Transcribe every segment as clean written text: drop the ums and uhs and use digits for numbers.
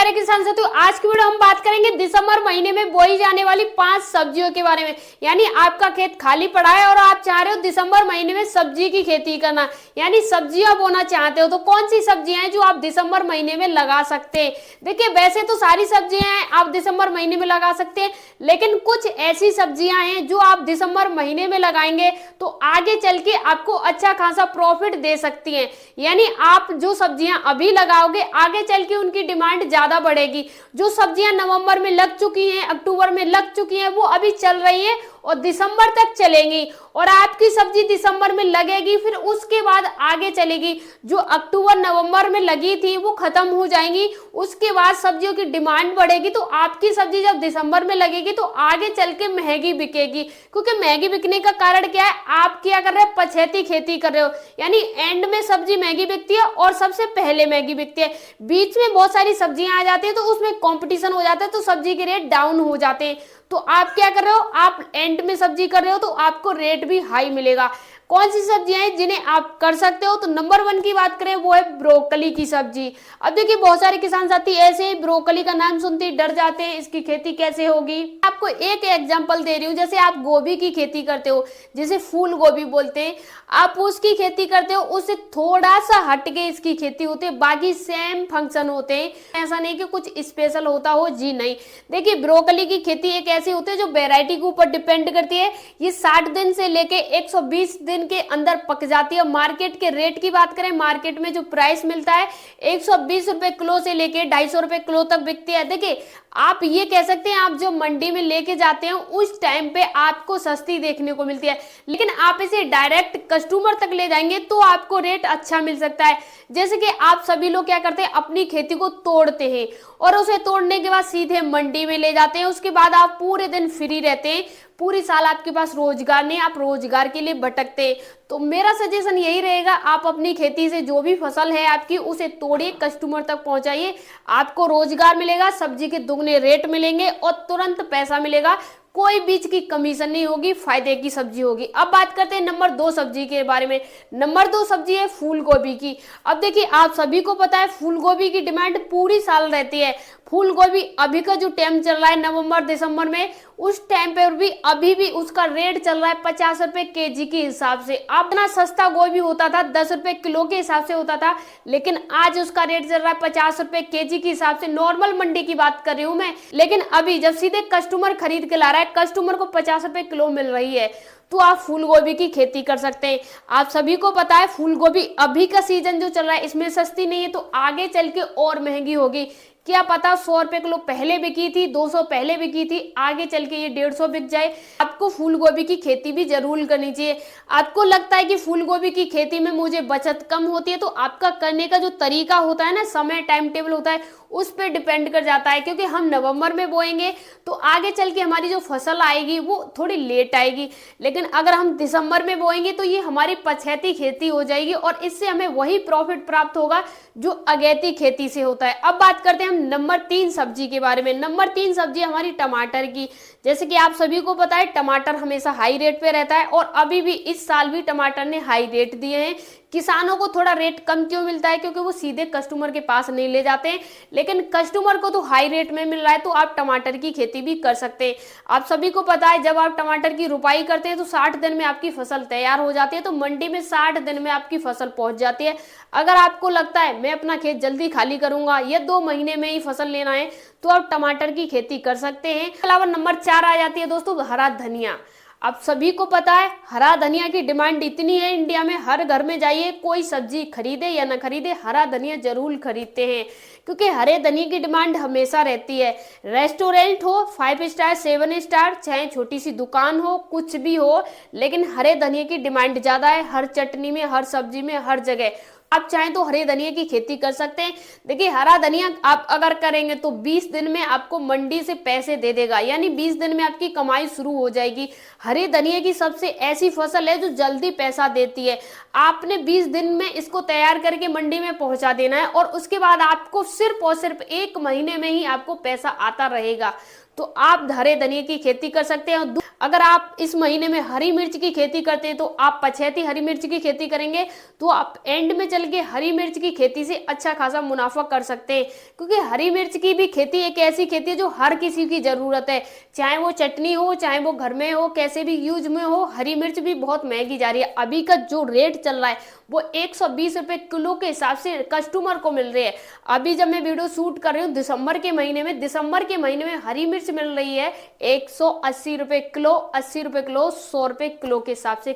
प्यारे किसान साथियों, आज की वीडियो हम बात करेंगे दिसंबर महीने में बोई जाने वाली 5 सब्जियों के बारे में। यानी आपका खेत खाली पड़ा है और आप चाह रहे हो दिसंबर महीने में सब्जी की खेती करना, यानी सब्जियां बोना चाहते हो, तो कौन सी सब्जियां हैं जो आप दिसंबर महीने में लगा सकते हैं। देखिए, वैसे तो सारी सब्जियां हैं आप दिसंबर महीने में लगा सकते हैं, लेकिन कुछ ऐसी सब्जियां हैं जो आप दिसंबर महीने में लगाएंगे तो आगे चल के आपको अच्छा खासा प्रॉफिट दे सकती हैं। यानी आप जो सब्जियां अभी लगाओगे आगे चल के उनकी डिमांड ज्यादा बढ़ेगी। जो सब्जियां नवंबर में लग चुकी हैं, अक्टूबर में लग चुकी हैं, वो अभी चल रही है और दिसंबर तक चलेंगी, और आपकी सब्जी दिसंबर में लगेगी, फिर उसके बाद आगे चलेगी। जो अक्टूबर नवंबर में लगी थी वो खत्म हो जाएंगी, उसके बाद सब्जियों की डिमांड बढ़ेगी, तो आपकी सब्जी जब दिसंबर में लगेगी तो आगे चल के महंगी बिकेगी। क्योंकि महंगी बिकने का कारण क्या है, आप क्या कर रहे हो, पछेती खेती कर रहे हो। यानी एंड में सब्जी महंगी बिकती है और सबसे पहले महंगी बिकती है, बीच में बहुत सारी सब्जियां आ जाती है तो उसमें कंपटीशन हो जाता है, तो सब्जी के रेट डाउन हो जाते हैं। तो आप क्या कर रहे हो, आप एंड में सब्जी कर रहे हो तो आपको रेट भी हाई मिलेगा। कौन सी सब्जियां हैं जिन्हें आप कर सकते हो, तो नंबर 1 की बात करें वो है ब्रोकली की सब्जी। अब देखिए, बहुत सारे किसान साथी ऐसे ही ब्रोकली का नाम सुनते ही डर जाते हैं, इसकी खेती कैसे होगी। आपको एक एग्जांपल दे रही हूँ, जैसे आप गोभी की खेती करते हो, जिसे फूल गोभी बोलते हैं, आप उसकी खेती करते हो, उससे थोड़ा सा हटके इसकी खेती होती है, बाकी सेम फंक्शन होते हैं। ऐसा नहीं कि कुछ स्पेशल होता हो, जी नहीं। देखिए, ब्रोकली की खेती एक ऐसी होती है जो वेराइटी के ऊपर डिपेंड करती है। ये 60 दिन से लेके 120 दिन के अंदर पक जाती है। मार्केट के रेट की बात करें, मार्केट में जो प्राइस मिलता है 120 रुपए किलो से लेके 250 रुपए किलो तक बिकती है। देखिए, आप ये कह सकते हैं, आप जो मंडी में लेके जाते हैं उस टाइम पे आपको सस्ती देखने को मिलती है, लेकिन आप इसे डायरेक्ट कस्टमर तक ले जाएंगे तो आपको रेट अच्छा मिल सकता है। जैसे कि आप सभी लोग क्या करते हैं, अपनी खेती को तोड़ते हैं और उसे तोड़ने के बाद सीधे मंडी में ले जाते हैं। उसके बाद आप पूरे दिन फ्री रहते हैं, पूरी साल आपके पास रोजगार नहीं, आप रोजगार के लिए भटकते। तो मेरा सजेशन यही रहेगा, आप अपनी खेती से जो भी फसल है आपकी उसे तोड़िए, कस्टमर तक पहुंचाइए, आपको रोजगार मिलेगा, सब्जी के दुगने रेट मिलेंगे और तुरंत पैसा मिलेगा। कोई बीच की कमीशन नहीं होगी, फायदे की सब्जी होगी। अब बात करते हैं नंबर 2 सब्जी के बारे में। नंबर 2 सब्जी है फूल गोभी की। अब देखिए, आप सभी को पता है फूल गोभी की डिमांड पूरी साल रहती है। फूल गोभी अभी का जो टाइम चल रहा है नवंबर दिसंबर में, उस टाइम पे भी अभी भी उसका रेट चल रहा है 50 रुपए केजी के हिसाब से। अब ना सस्ता गोभी होता था, 10 रुपए किलो के हिसाब से होता था, लेकिन आज उसका रेट चल रहा है 50 रुपए केजी के हिसाब से। नॉर्मल मंडी की बात कर रही हूँ मैं, लेकिन अभी जब सीधे कस्टमर खरीद के ला रहा है, कस्टमर को 50 रुपए किलो मिल रही है, तो आप फूल गोभी की खेती कर सकते हैं। आप सभी को पता है फूल गोभी अभी का सीजन जो चल रहा है इसमें सस्ती नहीं है, तो आगे चल के और महंगी होगी। क्या पता 100 रुपए किलो पहले बिकी थी, 200 पहले बिकी थी, आगे चल के ये 150 बिक जाए। आपको फूल गोभी की खेती भी जरूर करनी चाहिए। आपको लगता है कि फूल गोभी की खेती में मुझे बचत कम होती है, तो आपका करने का जो तरीका होता है ना, समय टाइम टेबल होता है, उस पर डिपेंड कर जाता है। क्योंकि हम नवंबर में बोएंगे तो आगे चल के हमारी जो फसल आएगी वो थोड़ी लेट आएगी, लेकिन अगर हम दिसंबर में बोएंगे तो ये हमारी पछेती खेती हो जाएगी और इससे हमें वही प्रॉफिट प्राप्त होगा जो अगेती खेती से होता है। अब बात करते हैं हम नंबर 3 सब्जी के बारे में। नंबर 3 सब्जी हमारी टमाटर की। जैसे कि आप सभी को पता है टमाटर हमेशा हाई रेट पे रहता है और अभी भी इस साल भी टमाटर ने हाई रेट दिए हैं। किसानों को थोड़ा रेट कम क्यों मिलता है, क्योंकि वो सीधे कस्टमर के पास नहीं ले जाते हैं, लेकिन कस्टमर को तो हाई रेट में मिल रहा है, तो आप टमाटर की खेती भी कर सकते हैं। आप सभी को पता है जब आप टमाटर की रुपाई करते हैं तो 60 दिन में आपकी फसल तैयार हो जाती है, तो मंडी में 60 दिन में आपकी फसल पहुंच जाती है। अगर आपको लगता है मैं अपना खेत जल्दी खाली करूंगा या 2 महीने में ही फसल लेना है, तो आप टमाटर की खेती कर सकते हैं। इसके अलावा नंबर 4 आ जाती है दोस्तों हरा धनिया। आप सभी को पता है हरा धनिया की डिमांड इतनी है इंडिया में, हर घर में जाइए, कोई सब्जी खरीदे या ना खरीदे, हरा धनिया जरूर खरीदते हैं, क्योंकि हरे धनिया की डिमांड हमेशा रहती है। रेस्टोरेंट हो, 5 स्टार 7 स्टार, चाहे छोटी सी दुकान हो, कुछ भी हो, लेकिन हरे धनिया की डिमांड ज्यादा है। हर चटनी में, हर सब्जी में, हर जगह आप चाहें तो हरे धनिया की खेती कर सकते हैं। देखिए, हरा धनिया आप अगर करेंगे तो 20 दिन में आपको मंडी से पैसे दे देगा, यानी 20 दिन में आपकी कमाई शुरू हो जाएगी। हरे धनिया की सबसे ऐसी फसल है जो जल्दी पैसा देती है। आपने 20 दिन में इसको तैयार करके मंडी में पहुंचा देना है और उसके बाद आपको सिर्फ और सिर्फ 1 महीने में ही आपको पैसा आता रहेगा। तो आप हरे धनिए की खेती कर सकते हैं। अगर आप इस महीने में हरी मिर्च की खेती करते हैं तो आप पछेती हरी मिर्च की खेती करेंगे तो आप एंड में चल के हरी मिर्च की खेती से अच्छा खासा मुनाफा कर सकते हैं, क्योंकि हरी मिर्च की भी खेती एक ऐसी खेती है जो हर किसी की जरूरत है, चाहे वो चटनी हो, चाहे वो घर में हो, कैसे भी यूज में हो। हरी मिर्च भी बहुत महंगी जा रही है। अभी का जो रेट चल रहा है वो 120 रुपए किलो के हिसाब से कस्टमर को मिल रही है। अभी जब मैं वीडियो शूट कर रही हूँ दिसंबर के महीने में हरी मिर्च मिल रही है 180 रुपए किलो, 80 रुपए किलो, 100 रुपए किलो के हिसाब से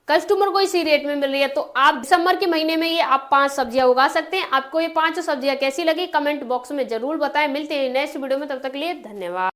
कस्टमर को इसी रेट में मिल रही है। तो आप दिसंबर के महीने में ये आप 5 सब्जियां उगा सकते हैं। आपको ये 5 सब्जियां कैसी लगी कमेंट बॉक्स में जरूर बताएं। मिलते हैं नेक्स्ट वीडियो में, तब तक के लिए धन्यवाद।